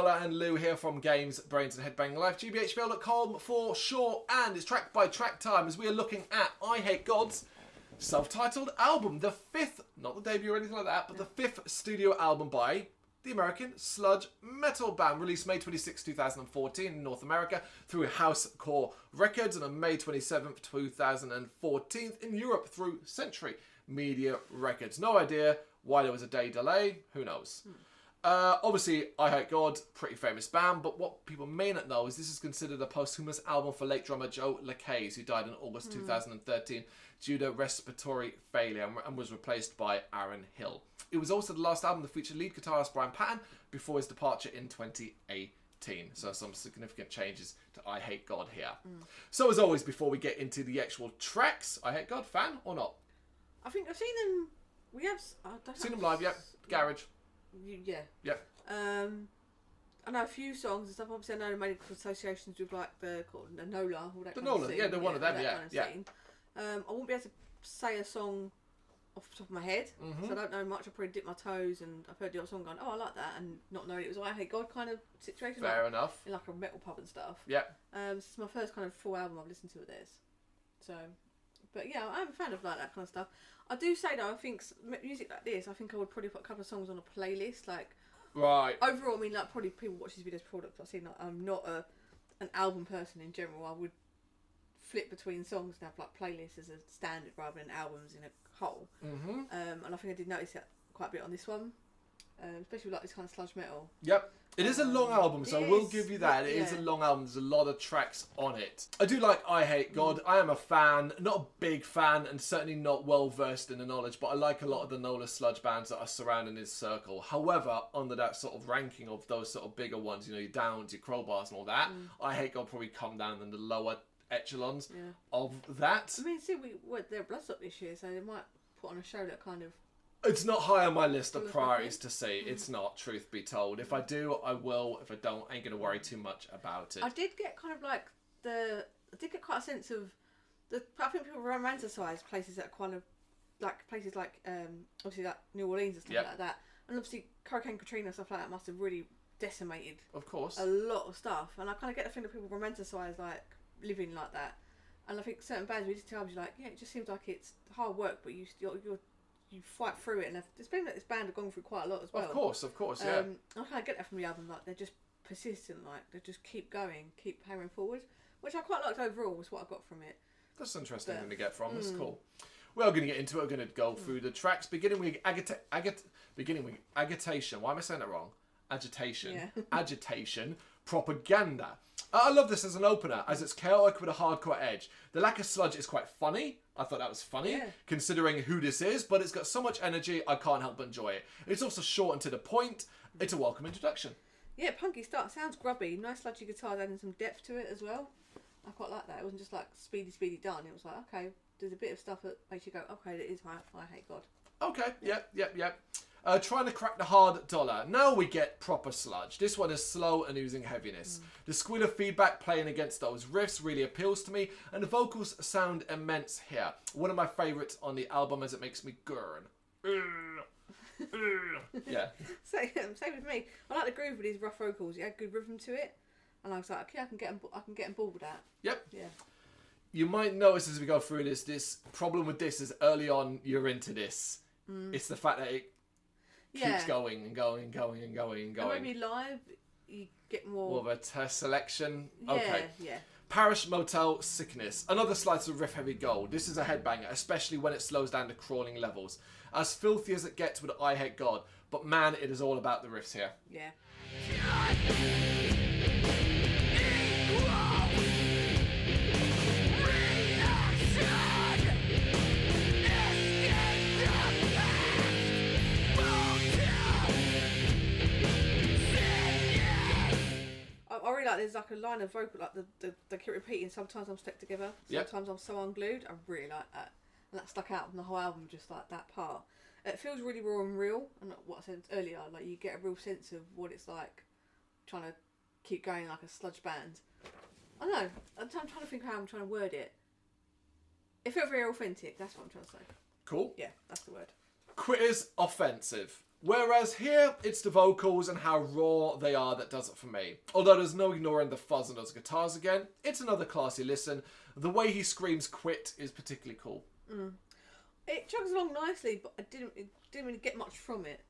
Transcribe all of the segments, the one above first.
Lola and Lou here from Games, Brains and Head-Banging Life, gbhblofficial.com for sure, and it's track by track time as we are looking at Eyehategod's self-titled album, the fifth, not the debut or anything like that, but the fifth studio album by the American sludge metal band, released May 26, 2014 in North America through Housecore Records, and on May 27th, 2014 in Europe through Century Media Records. No idea why there was a day delay, who knows. Obviously, Eyehategod, pretty famous band, but what people may not know is this is considered a posthumous album for late drummer Joe Lacaze, who died in August 2013 due to respiratory failure and was replaced by Aaron Hill. It was also the last album that featured lead guitarist Brian Patton before his departure in 2018. So some significant changes to Eyehategod here. So as always, before we get into the actual tracks, Eyehategod, fan or not? I think I've seen them. We have Seen them live, yeah. Garage. Yeah. Yeah. I know a few songs and stuff. Obviously, I know the medical associations with like the NOLA, all that. The kind NOLA, of scene. yeah, they're one of them, yeah, kind of yeah. scene. I won't be able to say a song off the top of my head, so I don't know much. I probably dip my toes, and I've heard the old song going, "Oh, I like that," and not knowing it was Eyehategod kind of situation. Fair like, enough. In like a metal pub and stuff. Yeah. This is my first kind of full album I've listened to of theirs. So, but yeah, I'm a fan of like that kind of stuff. I do say though, I think music like this, I think I would probably put a couple of songs on a playlist. Like, right. Overall, I mean, like probably people watch these videos products. I've seen like, I'm not an album person in general. I would flip between songs and have like playlists as a standard rather than albums in a whole. And I think I did notice that quite a bit on this one, especially with like this kind of sludge metal. Yep. It is a long album, so I will give you that. It is a long album. There's a lot of tracks on it. I do like Eyehategod. I am a fan, not a big fan, and certainly not well versed in the knowledge, but I like a lot of the NOLA sludge bands that are surrounding his circle. However, under that sort of ranking of those sort of bigger ones, you know, your Downs, your Crowbars and all that, Eyehategod probably come down in the lower echelons of that. I mean, see, they're Bloodstock this year, so they might put on a show that kind of... It's not high on my list of priorities to see. It's not, truth be told. If I do, I will. If I don't, I ain't going to worry too much about it. I did get kind of like I did get quite a sense of I think people romanticise places that are kind of like places like obviously like New Orleans and stuff like that, and obviously Hurricane Katrina and stuff like that must have really decimated, of course, a lot of stuff. And I kind of get the feeling that people romanticise like living like that. And I think certain bands we just tell you like, yeah, it just seems like it's hard work, but you fight through it, and it's been that this band have gone through quite a lot as well. Of course, yeah. I kind of get that from the album, like they're just persistent, like they just keep going, keep hammering forward, which I quite liked overall. Was what I got from it. That's interesting thing to get from. That's cool. We're going to get into it. We're going to go through the tracks, beginning with agitation. Why am I saying that wrong? Agitation. Yeah. Agitation. Propaganda. I love this as an opener, as it's chaotic with a hardcore edge. The lack of sludge is quite funny. I thought that was funny, considering who this is, but it's got so much energy, I can't help but enjoy it. It's also short and to the point. It's a welcome introduction. Yeah, punky start. Sounds grubby. Nice sludgy guitars adding some depth to it as well. I quite like that. It wasn't just like speedy done. It was like, okay, there's a bit of stuff that makes you go, okay, that is Eyehategod. Okay, yep. Trying to crack the hard dollar. Now we get proper sludge. This one is slow and oozing heaviness. The squeal of feedback playing against those riffs really appeals to me, and the vocals sound immense here. One of my favourites on the album, as it makes me gurn. Yeah. Same with me. I like the groove with these rough vocals. It had good rhythm to it, and I was like, okay, I can get on board with that. Yep. Yeah. You might notice as we go through this problem with this is early on you're into this. It's the fact that it keeps going and going and going and going and going. And maybe live, you get more of a selection. Yeah, okay. Yeah. Parish Motel Sickness. Another slice of riff-heavy gold. This is a headbanger, especially when it slows down to crawling levels. As filthy as it gets with Eyehategod, but man, it is all about the riffs here. Yeah. I really like there's like a line of vocal, like they keep repeating, sometimes I'm stuck together, sometimes I'm so unglued. I really like that. And that stuck out from the whole album, just like that part. It feels really raw and real, and what I said earlier, like you get a real sense of what it's like trying to keep going like a sludge band. I don't know, I'm trying to think how I'm trying to word it. It felt very authentic, that's what I'm trying to say. Cool. Yeah, that's the word. Quitters offensive. Whereas here, it's the vocals and how raw they are that does it for me. Although there's no ignoring the fuzz on those guitars again, it's another classy listen. The way he screams "quit" is particularly cool. It chugs along nicely, but I didn't really get much from it.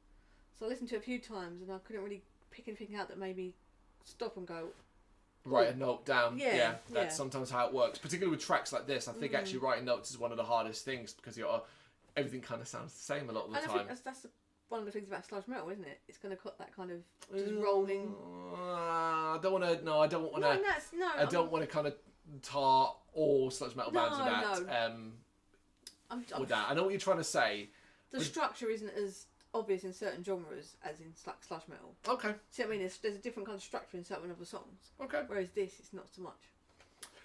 So I listened to it a few times and I couldn't really pick anything out that made me stop and go, write a note down. Yeah, That's sometimes how it works. Particularly with tracks like this, I think actually writing notes is one of the hardest things because everything kind of sounds the same a lot of the and time. I think that's one of the things about sludge metal, isn't it? It's going to cut that kind of just rolling. I don't want to. No, I don't want to. No, I don't want to kind of tar all sludge metal bands with that. With that, I know what you're trying to say. The structure isn't as obvious in certain genres as in sludge metal. Okay. See what I mean? There's a different kind of structure in certain other songs. Okay. Whereas this, it's not so much.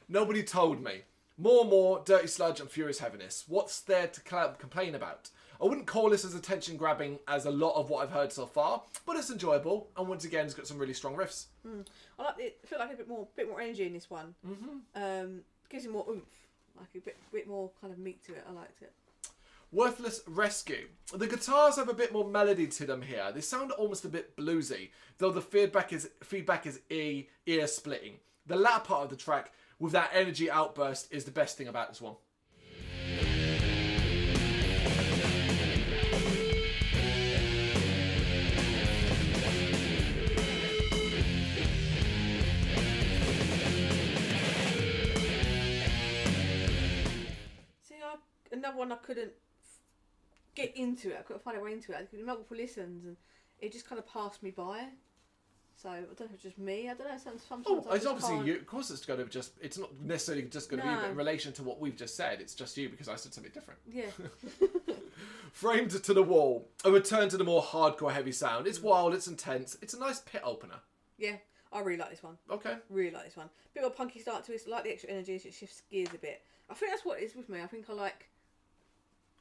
Nobody told me. More, dirty sludge and furious heaviness. What's there to complain about? I wouldn't call this as attention-grabbing as a lot of what I've heard so far, but it's enjoyable, and once again, it's got some really strong riffs. I like it. I feel like a bit more energy in this one. Gives it more oomph, like a bit more kind of meat to it. I liked it. Worthless Rescue. The guitars have a bit more melody to them here. They sound almost a bit bluesy, though the feedback is ear-splitting. The latter part of the track, with that energy outburst, is the best thing about this one. Another one I couldn't get into it. I couldn't find a way into it. I did multiple listens and it just kind of passed me by. So I don't know if it's just me. I don't know. Sometimes it's obviously you. Of course, it's going to just. It's not necessarily just going to be in relation to what we've just said. It's just you because I said something different. Yeah. Framed to the Wall. A return to the more hardcore, heavy sound. It's wild. It's intense. It's a nice pit opener. Yeah, I really like this one. Okay. Really like this one. Bit of a punky start to it. I like the extra energy. It shifts gears a bit. I think that's what it is with me. I think I like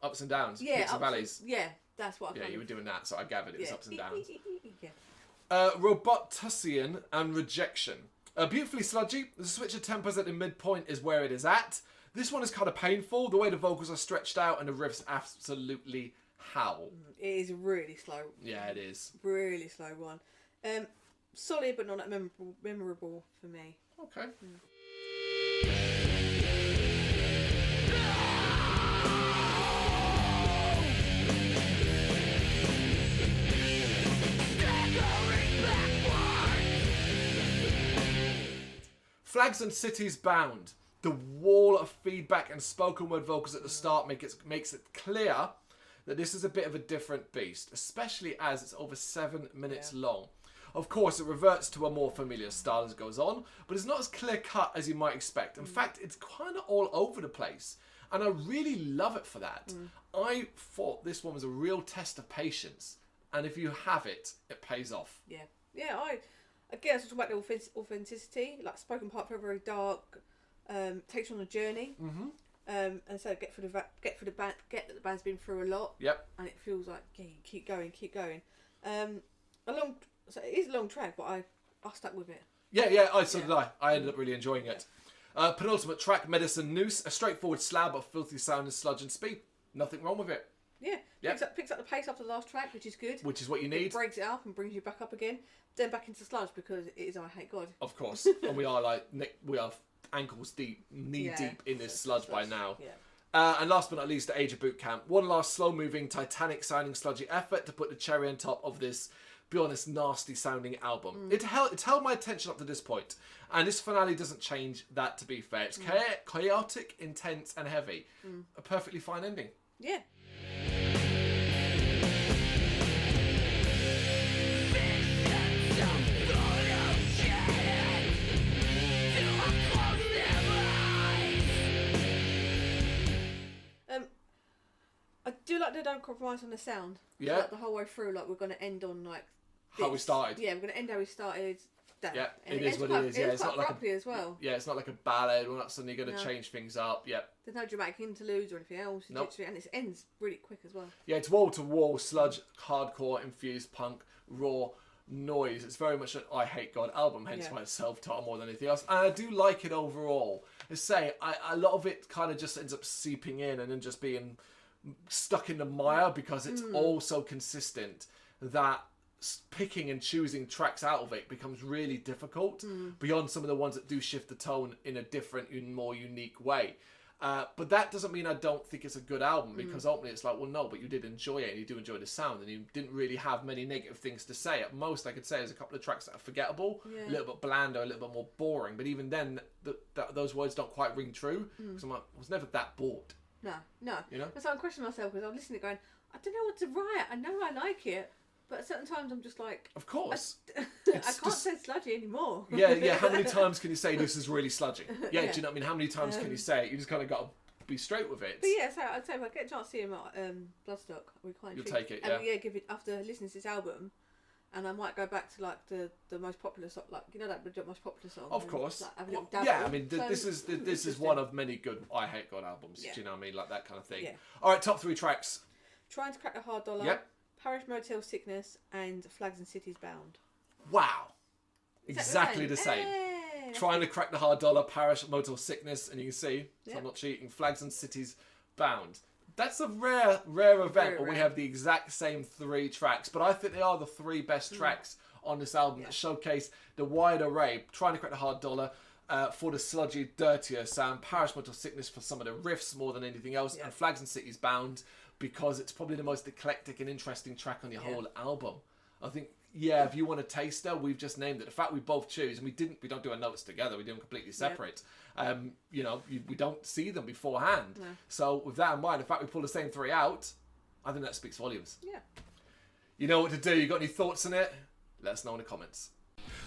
ups and downs, yeah, peaks and valleys. Yeah, that's what I you were doing that, so I gathered it was ups and downs. Yeah. Robotusian and Rejection. Beautifully sludgy. The switch of tempos at the midpoint is where it is at. This one is kind of painful. The way the vocals are stretched out and the riffs absolutely howl. It is really slow. Yeah, it is. Really slow one. Solid, but not that memorable for me. Okay. Flags and Cities Bound. The wall of feedback and spoken word vocals at the start makes it clear that this is a bit of a different beast, especially as it's over 7 minutes long. Of course, it reverts to a more familiar style as it goes on, but it's not as clear-cut as you might expect. In fact, it's kind of all over the place, and I really love it for that. I thought this one was a real test of patience, and if you have it, it pays off. Yeah. Again, I was talking about the authenticity, like spoken part very, very dark, takes you on a journey, and so get that the band's been through a lot. Yep. And it feels like keep going. So it is a long track, but I stuck with it. Yeah, so did I. I ended up really enjoying it. Penultimate track, Medicine Noose, a straightforward slab of filthy sound and sludge and speed. Nothing wrong with it. Yeah, picks up the pace after the last track, which is good. Which is what you need. It breaks it up and brings you back up again. Then back into sludge because it is Eyehategod. Of course, and we are ankles deep, knee deep in this sludge by now. Yeah. And last but not least, the Age of Boot Camp. One last slow-moving, Titanic-sounding sludgy effort to put the cherry on top of this, be honest, nasty-sounding album. It's held my attention up to this point, and this finale doesn't change that. To be fair, it's chaotic, intense, and heavy. A perfectly fine ending. Yeah. I do like they don't compromise on the sound. Yeah. Like the whole way through, like we're going to end on like this. How we started. Yeah, we're going to end how we started. That. Yeah, and it is what it is. Yeah, it's not like abruptly as well. Yeah, it's not like a ballad. We're not suddenly going to change things up. Yeah. There's no dramatic interludes or anything else. Nope. And it ends really quick as well. Yeah, it's wall to wall, sludge, hardcore, infused punk, raw noise. It's very much an Eyehategod album, hence why it's self-taught more than anything else. And I do like it overall. As say, a lot of it kind of just ends up seeping in and then just being stuck in the mire because it's all so consistent. that picking and choosing tracks out of it becomes really difficult beyond some of the ones that do shift the tone in a different and more unique way. But that doesn't mean I don't think it's a good album, because ultimately it's like, well, no, but you did enjoy it and you do enjoy the sound and you didn't really have many negative things to say. At most, I could say there's a couple of tracks that are forgettable, a little bit blander, a little bit more boring. But even then, those words don't quite ring true, because I'm like, I was never that bored. No. You know? That's why I'm questioning myself, because I'm listening going, I don't know what to write. I know I like it, but at certain times I'm just like, Of course. I can't say sludgy anymore. Yeah. How many times can you say this is really sludgy? Yeah, do you know what I mean? How many times can you say it? You just kind of got to be straight with it. But yeah, so I'd say if I get a chance to see him at Bloodstock, we quite You'll take it, yeah. And give it after listening to this album, and I might go back to like the most popular song, like that most popular song. Of course. Like, have a little dabble. Yeah, I mean, this So, is one of many good Eyehategod albums. Yeah. Do you know what I mean? Like that kind of thing. Yeah. All right, top 3 tracks. Trying to Crack a Hard Dollar. Yep. Parish Motel Sickness and Flags and Cities Bound. Wow. Exactly the same. Hey, Trying to Crack the Hard Dollar, Parish Motel Sickness, and you can see, so Yep. I'm not cheating, Flags and Cities Bound. That's a rare event Very where we rare. have the exact same 3 tracks, but I think they are the 3 best tracks on this album that showcase the wide array. Trying to Crack the Hard Dollar for the sludgy, dirtier sound, Parish Motel Sickness for some of the riffs more than anything else, and Flags and Cities Bound because it's probably the most eclectic and interesting track on your whole album. I think, if you want a taster, we've just named it. The fact we both choose, and we don't do our notes together, we do them completely separate. We don't see them beforehand. No. So with that in mind, the fact we pull the same 3 out, I think that speaks volumes. Yeah. You know what to do. You got any thoughts on it? Let us know in the comments.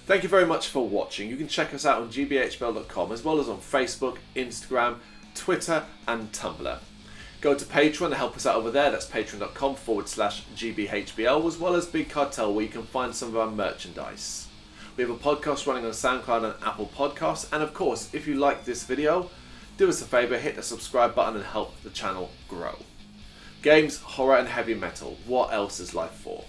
Thank you very much for watching. You can check us out on gbhbl.com as well as on Facebook, Instagram, Twitter and Tumblr. Go to Patreon to help us out over there. That's patreon.com/gbhbl, as well as Big Cartel, where you can find some of our merchandise. We have a podcast running on SoundCloud and Apple Podcasts. And of course, if you like this video, do us a favour, hit the subscribe button and help the channel grow. Games, horror and heavy metal. What else is life for?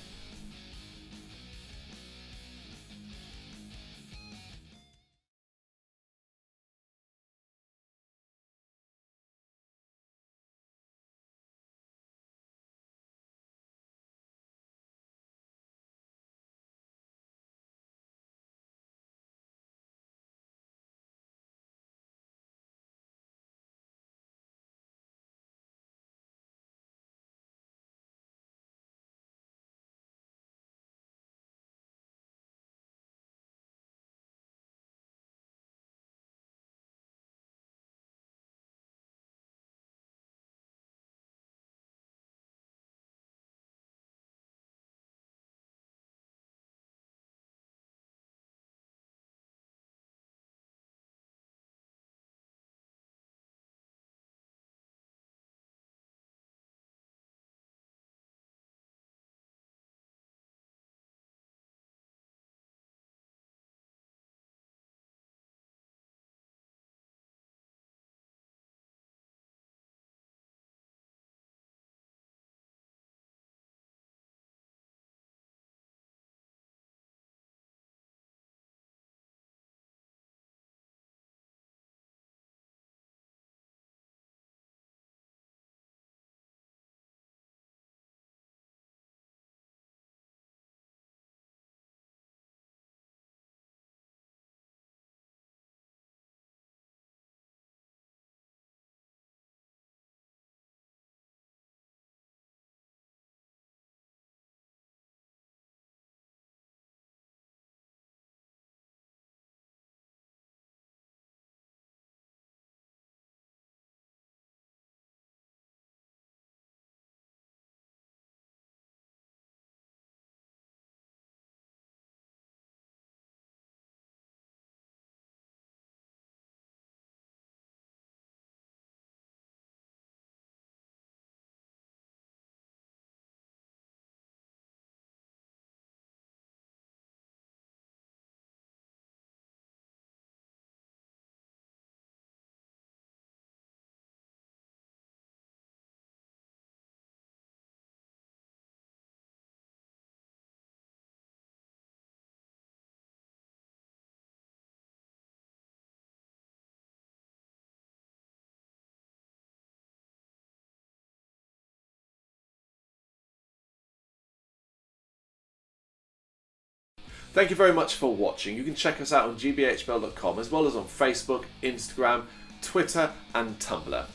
Thank you very much for watching. You can check us out on gbhbl.com as well as on Facebook, Instagram, Twitter and Tumblr.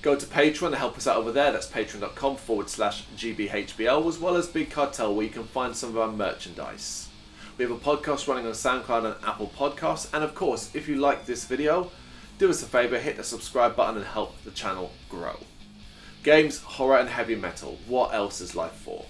Go to Patreon to help us out over there. That's patreon.com/gbhbl, as well as Big Cartel, where you can find some of our merchandise. We have a podcast running on SoundCloud and Apple Podcasts. And of course, if you like this video, do us a favour, hit the subscribe button and help the channel grow. Games, horror and heavy metal. What else is life for?